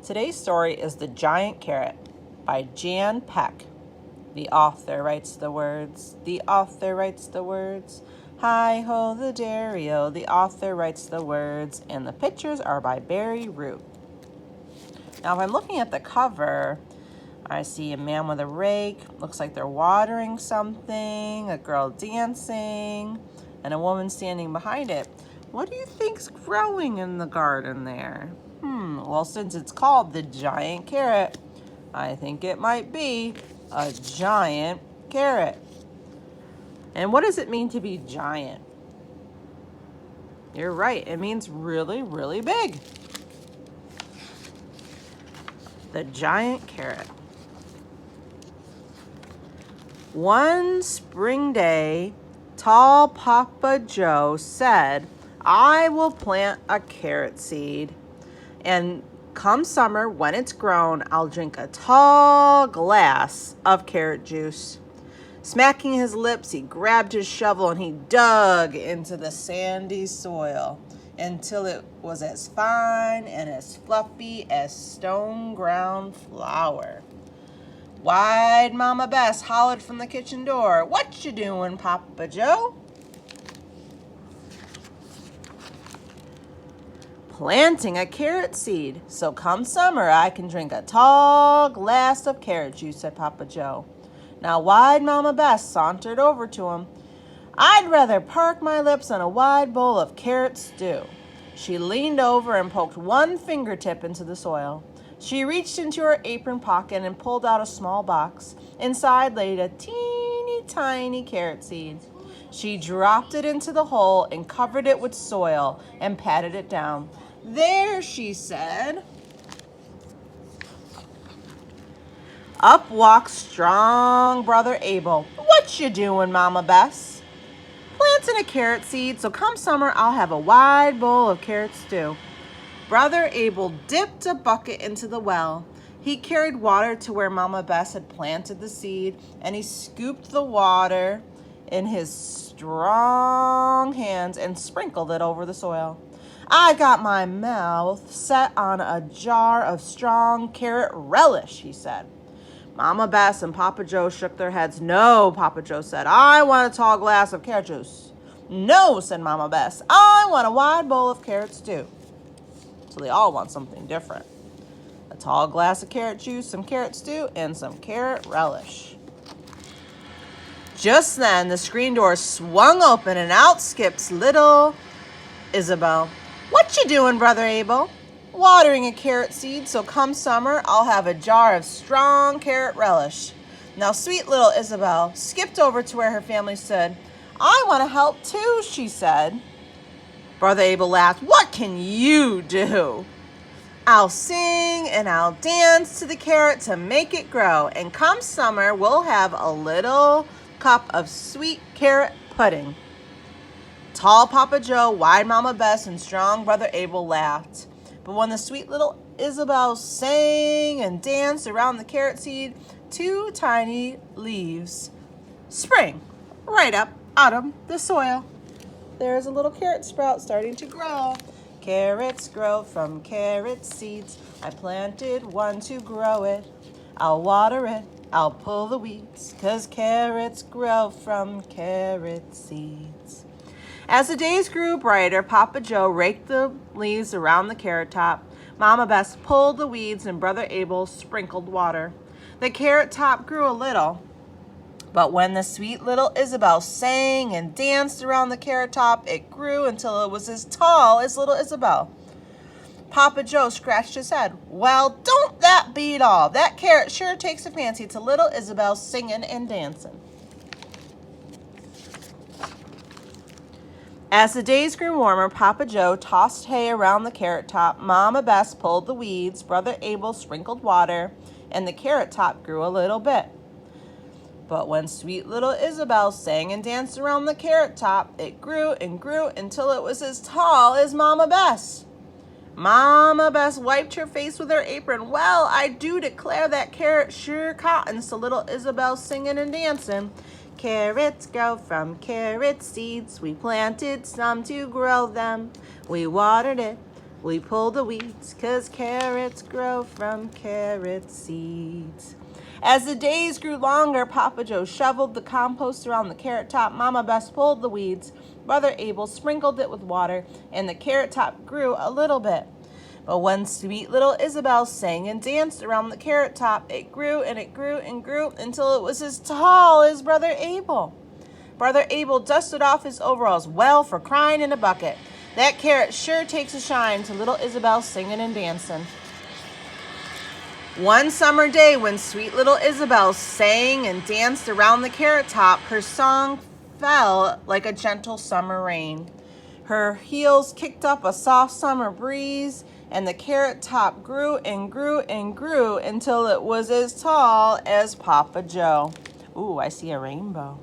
Today's story is The Giant Carrot by Peck. The author writes the words. The author writes the words. Hi-ho the dairy-o. The author writes the words. And the pictures are by Barry Root. Now, if I'm looking at the cover, I see a man with a rake. Looks like they're watering something. A girl dancing. And a woman standing behind it. What do you think's growing in the garden there? Well, since it's called the giant carrot, I think it might be a giant carrot. And what does it mean to be giant? You're right, it means really, really big. The giant carrot. One spring day, tall Papa Joe said, "I will plant a carrot seed. And come summer, when it's grown, I'll drink a tall glass of carrot juice." Smacking his lips, he grabbed his shovel and he dug into the sandy soil until it was as fine and as fluffy as stone ground flour. Wide Mama Bess hollered from the kitchen door, "What you doing, Papa Joe?" "Planting a carrot seed, so come summer I can drink a tall glass of carrot juice," said Papa Joe. Now Wide Mama Bess sauntered over to him. "I'd rather park my lips on a wide bowl of carrot stew." She leaned over and poked one fingertip into the soil. She reached into her apron pocket and pulled out a small box. Inside lay a teeny tiny carrot seed. She dropped it into the hole and covered it with soil and patted it down. "There," she said. Up walked strong Brother Abel. "What you doing, Mama Bess?" "Planting a carrot seed, so come summer I'll have a wide bowl of carrot stew." Brother Abel dipped a bucket into the well. He carried water to where Mama Bess had planted the seed, and he scooped the water in his strong hands and sprinkled it over the soil. "I got my mouth set on a jar of strong carrot relish," he said. Mama Bess and Papa Joe shook their heads. "No," Papa Joe said. "I want a tall glass of carrot juice." "No," said Mama Bess. "I want a wide bowl of carrot stew." So they all want something different. A tall glass of carrot juice, some carrot stew, and some carrot relish. Just then, the screen door swung open and out skips little Isabel. "What you doing, Brother Abel?" "Watering a carrot seed, so come summer, I'll have a jar of strong carrot relish." Now, sweet little Isabel skipped over to where her family stood. "I want to help too," she said. Brother Abel laughed. "What can you do?" "I'll sing and I'll dance to the carrot to make it grow. And come summer, we'll have a little cup of sweet carrot pudding." Tall Papa Joe, Wide Mama Bess, and strong Brother Abel laughed. But when the sweet little Isabel sang and danced around the carrot seed, two tiny leaves sprang right up out of the soil. There's a little carrot sprout starting to grow. Carrots grow from carrot seeds. I planted one to grow it. I'll water it. I'll pull the weeds, 'cause carrots grow from carrot seeds. As the days grew brighter, Papa Joe raked the leaves around the carrot top. Mama Bess pulled the weeds and Brother Abel sprinkled water. The carrot top grew a little, but when the sweet little Isabel sang and danced around the carrot top, it grew until it was as tall as little Isabel. Papa Joe scratched his head. "Well, don't that beat all? That carrot sure takes a fancy to little Isabel singing and dancing." As the days grew warmer, Papa Joe tossed hay around the carrot top. Mama Bess pulled the weeds. Brother Abel sprinkled water, and the carrot top grew a little bit. But when sweet little Isabel sang and danced around the carrot top, it grew and grew until it was as tall as Mama Bess. Mama Bess wiped her face with her apron. "Well, I do declare that carrot sure cottons to little Isabel singing and dancing. Carrots grow from carrot seeds. We planted some to grow them. We watered it. We pull the weeds 'cause carrots grow from carrot seeds. As the days grew longer, Papa Joe shoveled the compost around the carrot top. Mama Bess pulled the weeds. Brother Abel sprinkled it with water, and the carrot top grew a little bit. But when sweet little Isabel sang and danced around the carrot top, it grew and it grew and grew until it was as tall as Brother Abel. Brother Abel dusted off his overalls. Well, for crying in a bucket. That carrot sure takes a shine to little Isabel singing and dancing. One summer day when sweet little Isabel sang and danced around the carrot top, her song fell like a gentle summer rain. Her heels kicked up a soft summer breeze, and the carrot top grew and grew and grew until it was as tall as Papa Joe. Ooh, I see a rainbow.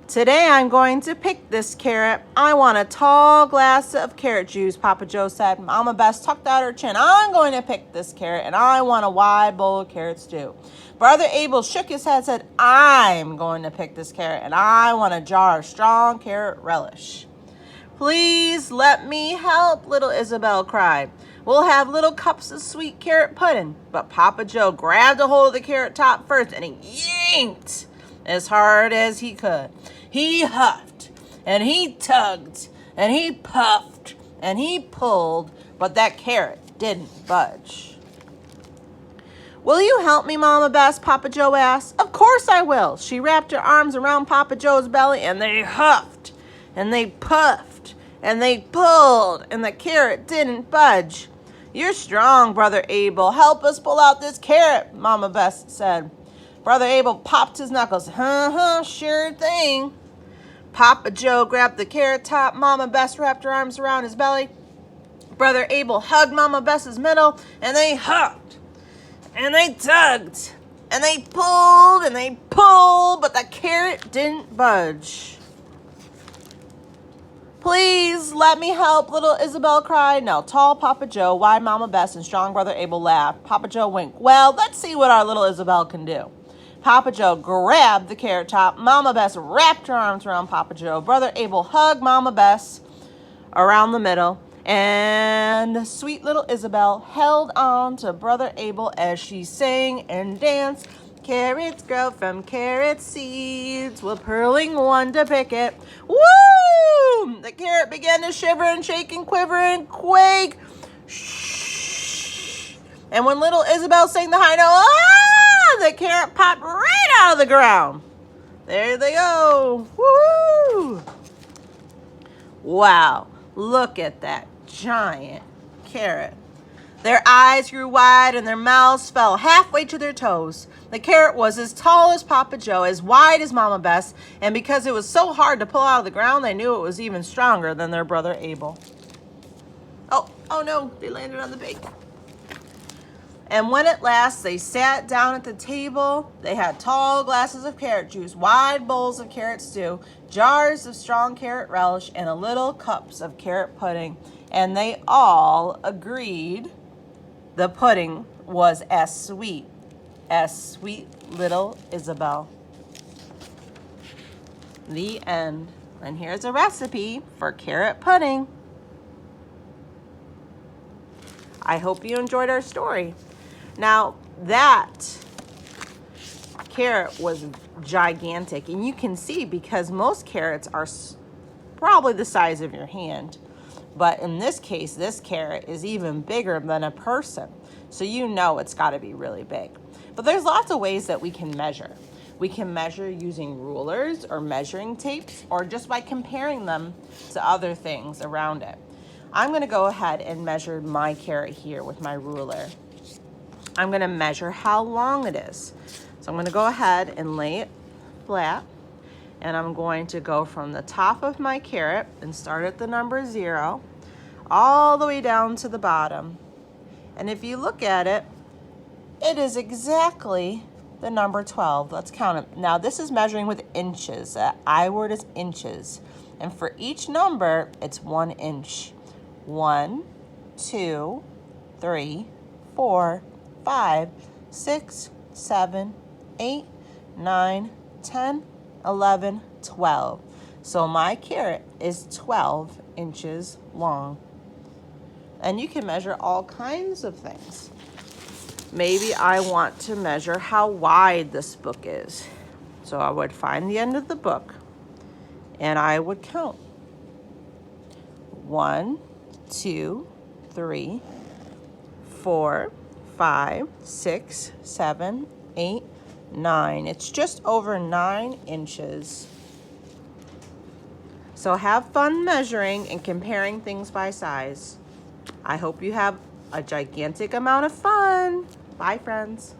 Today I'm going to pick this carrot. I want a tall glass of carrot juice, Papa Joe said. Mama Bess tucked out her chin. I'm going to pick this carrot, and I want a wide bowl of carrot stew. Brother Abel shook his head and said, I'm going to pick this carrot, and I want a jar of strong carrot relish. Please let me help, little Isabel cried. We'll have little cups of sweet carrot pudding. But Papa Joe grabbed a hold of the carrot top first, and he yanked as hard as he could. He huffed, and he tugged, and he puffed, and he pulled, but that carrot didn't budge. Will you help me, Mama Bess? Papa Joe asked. Of course I will. She wrapped her arms around Papa Joe's belly, and they huffed, and they puffed, and they pulled, and the carrot didn't budge. You're strong, Brother Abel. Help us pull out this carrot, Mama Bess said. Brother Abel popped his knuckles. Sure thing. Papa Joe grabbed the carrot top. Mama Bess wrapped her arms around his belly. Brother Abel hugged Mama Bess's middle, and they hugged, and they tugged, and they pulled, but the carrot didn't budge. Please let me help, little Isabel cried. Now tall Papa Joe, wide Mama Bess, and strong Brother Abel laughed. Papa Joe winked. Well, let's see what our little Isabel can do. Papa Joe grabbed the carrot top. Mama Bess wrapped her arms around Papa Joe. Brother Abel hugged Mama Bess around the middle. And sweet little Isabel held on to Brother Abel as she sang and danced. Carrots grow from carrot seeds, with pearling one to pick it. Woo! The carrot began to shiver and shake and quiver and quake. Shh! And when little Isabel sang the high note, the carrot popped right out of the ground. There they go. Woo! Wow, look at that giant carrot. Their eyes grew wide and their mouths fell halfway to their toes. The carrot was as tall as Papa Joe, as wide as Mama Bess, and because it was so hard to pull out of the ground, they knew it was even stronger than their brother Abel. Oh no, they landed on the bacon. And when at last they sat down at the table, they had tall glasses of carrot juice, wide bowls of carrot stew, jars of strong carrot relish, and little cups of carrot pudding. And they all agreed the pudding was as sweet little Isabel. The end. And here's a recipe for carrot pudding. I hope you enjoyed our story. Now, that carrot was gigantic, and you can see because most carrots are probably the size of your hand. But in this case, this carrot is even bigger than a person. So you know it's got to be really big. But there's lots of ways that we can measure. We can measure using rulers or measuring tapes, or just by comparing them to other things around it. I'm going to go ahead and measure my carrot here with my ruler. I'm going to measure how long it is. So I'm going to go ahead and lay it flat. And I'm going to go from the top of my carrot and start at the number 0 all the way down to the bottom. And if you look at it, it is exactly the number 12. Let's count it. Now this is measuring with inches. The I word is inches. And for each number, it's 1 inch. 1, 2, 3, 4, 5, 6, 7, 8, 9, 10, 11, 12. So my carrot is 12 inches long. And you can measure all kinds of things. Maybe I want to measure how wide this book is. So I would find the end of the book and I would count. 1, 2, 3, 4, 5, 6, 7, 8, 9. It's just over 9 inches. So have fun measuring and comparing things by size. I hope you have a gigantic amount of fun. Bye, friends.